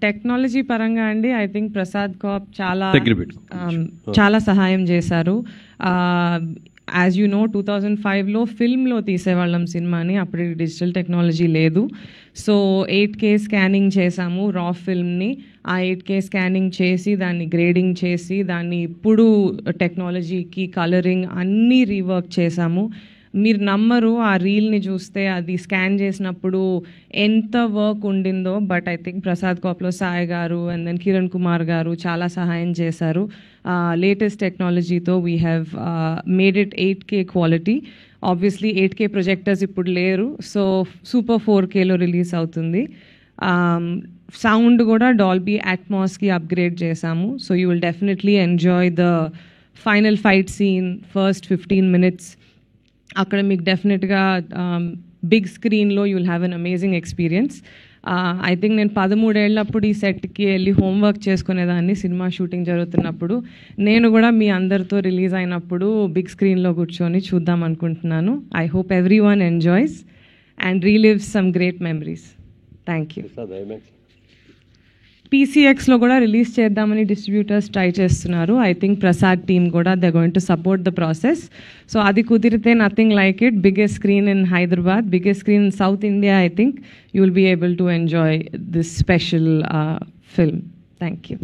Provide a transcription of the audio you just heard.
Technology పరంగా అండి I think Prasad cap చాలా సహాయం చేశారు. యాజ్ యూ నో 2005లో ఫిల్మ్లో తీసేవాళ్ళం సినిమాని, అప్పుడు డిజిటల్ టెక్నాలజీ లేదు. సో 8K స్కానింగ్ చేసాము రా ఫిల్మ్ని. ఆ 8K స్కానింగ్ చేసి దాన్ని గ్రేడింగ్ చేసి దాన్ని ఇప్పుడు టెక్నాలజీకి కలరింగ్ అన్నీ రీవర్క్ చేసాము. మీరు నమ్మరు, ఆ రీల్ని చూస్తే అది స్కాన్ చేసినప్పుడు ఎంత వర్క్ ఉండిందో. బట్ ఐ థింక్ ప్రసాద్ కాప్లో సాయి గారు అండ్ దెన్ కిరణ్ కుమార్ గారు చాలా సహాయం చేశారు. లేటెస్ట్ టెక్నాలజీతో we have made it 8K quality. Obviously 8K projectors ఇప్పుడు లేరు, సో సూపర్ 4Kలో రిలీజ్ అవుతుంది. సౌండ్ కూడా డాల్బీ అట్మాస్కి అప్గ్రేడ్ చేశాము. So you will definitely enjoy the final fight scene first 15 minutes. అక్కడ మీకు డెఫినెట్గా బిగ్ స్క్రీన్లో you will have an amazing experience. I think నేను 13 ఏళ్ళప్పుడు ఈ సెట్కి వెళ్ళి హోంవర్క్ చేసుకునేదాన్ని సినిమా షూటింగ్ జరుగుతున్నప్పుడు. నేను కూడా మీ అందరితో రిలీజ్ అయినప్పుడు బిగ్ స్క్రీన్లో కూర్చొని చూద్దాం అనుకుంటున్నాను. I hope everyone enjoys and relives some great memories. Thank you. PCXలో కూడా రిలీజ్ చేద్దామని డిస్ట్రిబ్యూటర్స్ ట్రై చేస్తున్నారు. ఐ థింక్ ప్రసాద్ టీమ్ కూడా they going to support the process. So అది కుదిరితే nothing like it. Biggest screen in Hyderabad, biggest screen in south India. I think you will be able to enjoy this special film. Thank you.